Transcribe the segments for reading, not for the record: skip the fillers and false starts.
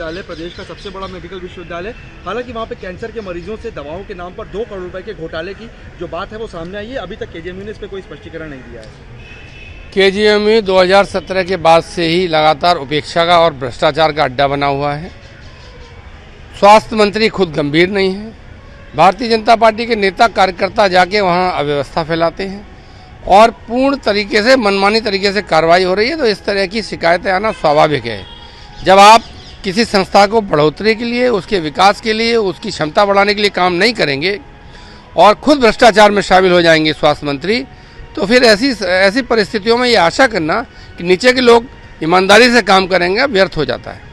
विश्वविद्यालय प्रदेश का सबसे बड़ा मेडिकल विश्वविद्यालय। हालांकि वहां पे कैंसर के मरीजों से दवाओं के नाम पर 2 करोड़ रुपए के घोटाले की जो बात है वो सामने आई है। अभी तक केजीएमयू ने इस पर कोई स्पष्टीकरण नहीं दिया है। केजीएमयू 2017 के बाद से ही लगातार उपेक्षा का और भ्रष्टाचार का अड्डा बना हुआ है। स्वास्थ्य मंत्री खुद गंभीर नहीं है। भारतीय जनता पार्टी के नेता कार्यकर्ता जाके वहाँ अव्यवस्था फैलाते हैं और पूर्ण तरीके से मनमानी तरीके से कार्रवाई हो रही है। तो इस तरह की शिकायतें आना स्वाभाविक है। जब आप किसी संस्था को बढ़ोतरी के लिए, उसके विकास के लिए, उसकी क्षमता बढ़ाने के लिए काम नहीं करेंगे और खुद भ्रष्टाचार में शामिल हो जाएंगे स्वास्थ्य मंत्री, तो फिर ऐसी परिस्थितियों में ये आशा करना कि नीचे के लोग ईमानदारी से काम करेंगे व्यर्थ हो जाता है।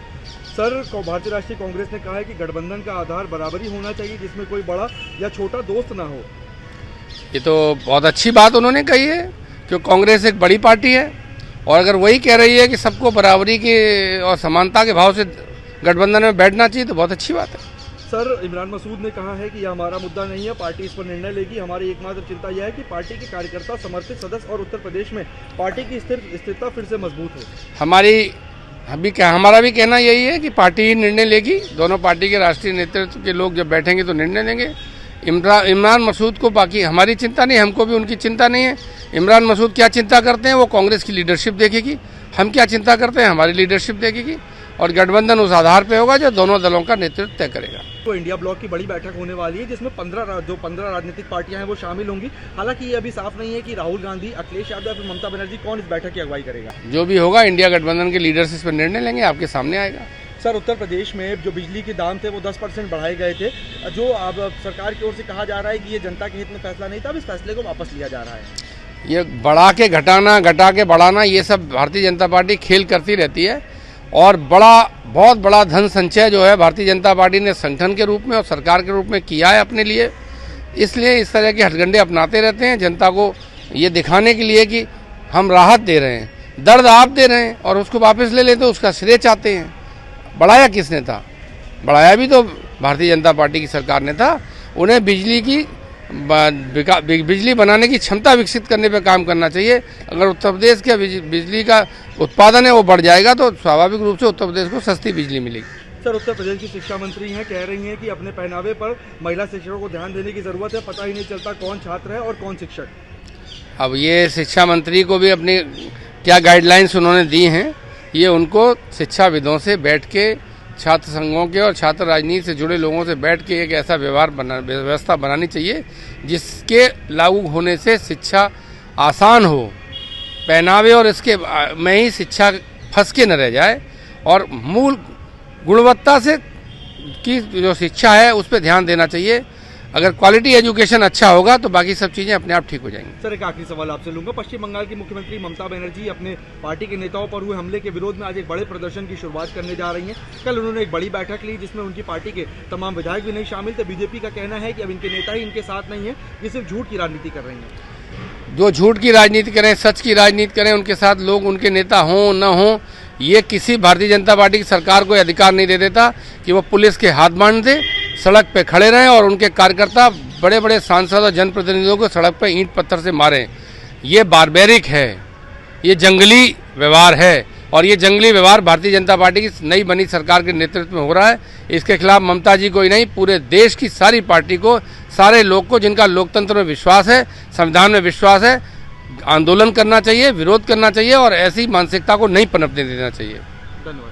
सर, भारतीय राष्ट्रीय कांग्रेस ने कहा है कि गठबंधन का आधार बराबरी होना चाहिए, जिसमें कोई बड़ा या छोटा दोस्त ना हो। ये तो बहुत अच्छी बात उन्होंने कही है, क्योंकि कांग्रेस एक बड़ी पार्टी है और अगर वही कह रही है कि सबको बराबरी के और समानता के भाव से गठबंधन में बैठना चाहिए तो बहुत अच्छी बात है। सर, इमरान मसूद ने कहा है कि यह हमारा मुद्दा नहीं है, पार्टी इस पर निर्णय लेगी। हमारी एकमात्र चिंता यह है कि पार्टी के कार्यकर्ता, समर्थित सदस्य और उत्तर प्रदेश में पार्टी की स्थिरता फिर से मजबूत हो। हमारा भी कहना यही है कि पार्टी ही निर्णय लेगी। दोनों पार्टी के राष्ट्रीय नेतृत्व के लोग जब बैठेंगे तो निर्णय लेंगे। इमरान मसूद को बाकी हमारी चिंता नहीं, हमको भी उनकी चिंता नहीं है। इमरान मसूद क्या चिंता करते हैं वो कांग्रेस की लीडरशिप देखेगी। हम क्या चिंता करते हैं हमारी लीडरशिप देखेगी और गठबंधन उस आधार पे होगा जो दोनों दलों का नेतृत्व तय करेगा। तो इंडिया ब्लॉक की बड़ी बैठक होने वाली है, जिसमें 15 राजनीतिक पार्टियां हैं वो शामिल होंगी। हालांकि ये अभी साफ नहीं है कि राहुल गांधी, अखिलेश यादव या फिर ममता बनर्जी कौन इस बैठक की अगुवाई करेगा। जो भी होगा इंडिया गठबंधन के लीडर्स इस पर निर्णय लेंगे, आपके सामने आएगा। सर, उत्तर प्रदेश में जो बिजली के दाम थे वो 10% बढ़ाए गए थे, जो अब सरकार की ओर से कहा जा रहा है कि ये जनता के हित में फैसला नहीं था, अब इस फैसले को वापस लिया जा रहा है। ये बढ़ा के घटाना, घटा के बढ़ाना, ये सब भारतीय जनता पार्टी खेल करती रहती है और बहुत बड़ा धन संचय जो है भारतीय जनता पार्टी ने संगठन के रूप में और सरकार के रूप में किया है अपने लिए। इसलिए इस तरह के हथकंडे अपनाते रहते हैं जनता को ये दिखाने के लिए कि हम राहत दे रहे हैं, दर्द आप दे रहे हैं और उसको वापस ले लेते तो उसका श्रेय चाहते हैं। बढ़ाया किसने था? बढ़ाया भी तो भारतीय जनता पार्टी की सरकार ने था। उन्हें बिजली बनाने की क्षमता विकसित करने पर काम करना चाहिए। अगर उत्तर प्रदेश के बिजली का उत्पादन है वो बढ़ जाएगा तो स्वाभाविक रूप से उत्तर प्रदेश को सस्ती बिजली मिलेगी। सर, उत्तर प्रदेश की शिक्षा मंत्री हैं, कह रही हैं कि अपने पहनावे पर महिला शिक्षकों को ध्यान देने की जरूरत है। पता ही नहीं चलता कौन छात्र है और कौन शिक्षक। अब ये शिक्षा मंत्री को भी अपनी क्या गाइडलाइंस उन्होंने दी हैं, ये उनको शिक्षाविदों से बैठ के, छात्र संघों के और छात्र राजनीति से जुड़े लोगों से बैठ के एक ऐसा व्यवस्था बनानी चाहिए जिसके लागू होने से शिक्षा आसान हो, पहनावे और इसके में ही शिक्षा फंस के न रह जाए और मूल गुणवत्ता से की जो शिक्षा है उस पर ध्यान देना चाहिए। अगर क्वालिटी एजुकेशन अच्छा होगा तो बाकी सब चीज़ें अपने आप ठीक हो जाएंगी। सर, एक आखिरी सवाल आपसे लूंगा। पश्चिम बंगाल की मुख्यमंत्री ममता बनर्जी अपने पार्टी के नेताओं पर हुए हमले के विरोध में आज एक बड़े प्रदर्शन की शुरुआत करने जा रही हैं। कल उन्होंने एक बड़ी बैठक ली जिसमें उनकी पार्टी के तमाम विधायक भी नहीं शामिल थे। बीजेपी का कहना है कि अब इनके नेता ही इनके साथ नहीं है, ये सिर्फ झूठ की राजनीति कर रही हैं। जो झूठ की राजनीति करें, सच की राजनीति करें, उनके साथ लोग उनके नेता हों न हों, ये किसी भारतीय जनता पार्टी की सरकार को अधिकार नहीं दे देता कि वो पुलिस के हाथ बांध दे, सड़क पे खड़े रहें और उनके कार्यकर्ता, बड़े बड़े सांसद और जनप्रतिनिधियों को सड़क पे ईंट पत्थर से मारें। ये बारबेरिक है, ये जंगली व्यवहार है और ये जंगली व्यवहार भारतीय जनता पार्टी की नई बनी सरकार के नेतृत्व में हो रहा है। इसके खिलाफ ममता जी को ही नहीं, पूरे देश की सारी पार्टी को, सारे लोग को जिनका लोकतंत्र में विश्वास है, संविधान में विश्वास है, आंदोलन करना चाहिए, विरोध करना चाहिए और ऐसी मानसिकता को नहीं पनपने देना चाहिए। धन्यवाद।